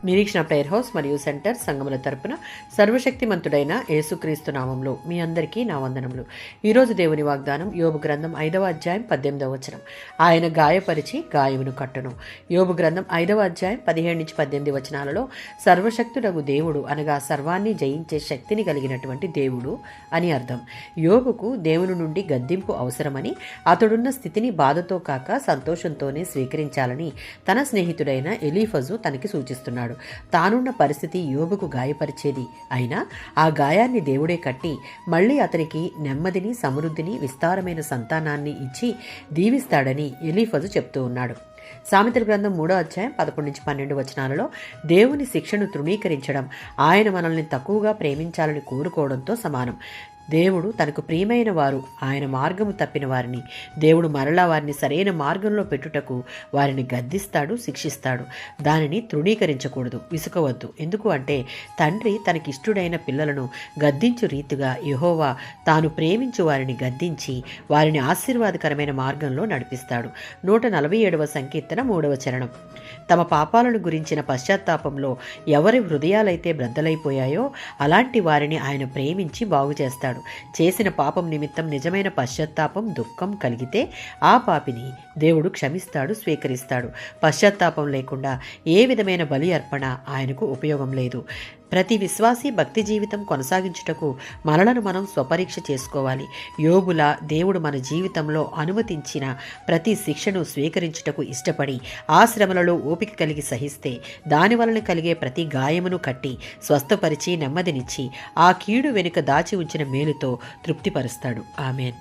నిరీక్షణ prayer house మరియు centre సంఘముల తరపున సర్వశక్తిమంతుడైన యేసుక్రీస్తు నామంలో మీ అందరికీ నా వందనములు. ఈరోజు దేవుని వాగ్దానం యోబు గ్రంథం 5వ అధ్యాయం 18వ వచనం. ఆయన గాయపరిచి గాయమును కట్టును. యోబు గ్రంథం 5వ అధ్యాయం 17-18 వచనాలలో సర్వశక్తుడగు దేవుడు అనగా సర్వాన్ని జయించే శక్తిని కలిగినటువంటి దేవుడు అని అర్థం. యోబుకు దేవుని నుండి గద్దింపు అవసరమని, అతడున్న స్థితిని బాధతో కాక సంతోషంతోనే స్వీకరించాలని తన స్నేహితుడైన ఎలీఫజు తనకి సూచిస్తున్నాడు. తానున్న పరిస్థితి యోబుకు గాయపరిచేది అయినా ఆ గాయాన్ని దేవుడే కట్టి మళ్లీ అతనికి నెమ్మదిని, సమృద్ధిని, విస్తారమైన సంతానాన్ని ఇచ్చి దీవిస్తాడని ఎలీఫజు చెప్తూ ఉన్నాడు. సామెతల గ్రంథం 3వ అధ్యాయం 11-12 వచనాలలో దేవుని శిక్షను తృణీకరించడం ఆయన మనల్ని తక్కువగా ప్రేమించాలని కోరుకోవడంతో సమానం. దేవుడు తనకు ప్రియమైన వారు ఆయన మార్గము తప్పిన వారిని దేవుడు మరలా వారిని సరైన మార్గంలో పెట్టుటకు వారిని గద్దిస్తాడు, శిక్షిస్తాడు. దానిని తృణీకరించకూడదు, విసుకవద్దు. ఎందుకు అంటే తండ్రి తనకిష్టుడైన పిల్లలను గద్దించు రీతిగా యెహోవా తాను ప్రేమించు వారిని గద్దించి వారిని ఆశీర్వాదకరమైన మార్గంలో నడిపిస్తాడు. 147వ సంకీర్తన 3వ చరణం. తమ పాపాలను గురించిన పశ్చాత్తాపంలో ఎవరి హృదయాలైతే బ్రద్దలైపోయాయో అలాంటి వారిని ఆయన ప్రేమించి బాగు చేస్తాడు. చేసిన పాపం నిమిత్తం నిజమైన పశ్చాత్తాపం, దుఃఖం కలిగితే ఆ పాపిని దేవుడు క్షమిస్తాడు, స్వీకరిస్తాడు. పశ్చాత్తాపం లేకుండా ఏ విధమైన బలి అర్పణ ఆయనకు ఉపయోగం లేదు. ప్రతి విశ్వాసీ భక్తి జీవితం కొనసాగించుటకు మనలను మనం స్వపరీక్ష చేసుకోవాలి. యోబులా దేవుడు మన జీవితంలో అనుమతించిన ప్రతి శిక్షను స్వీకరించుటకు ఇష్టపడి ఆ శ్రమలలో ఓపిక కలిగి సహిస్తే దాని వలన కలిగే ప్రతి గాయమును కట్టి స్వస్థపరిచి నెమ్మదినిచ్చి ఆ కీడు వెనుక దాచి ఉంచిన మేలుతో తృప్తిపరుస్తాడు. ఆమేన్.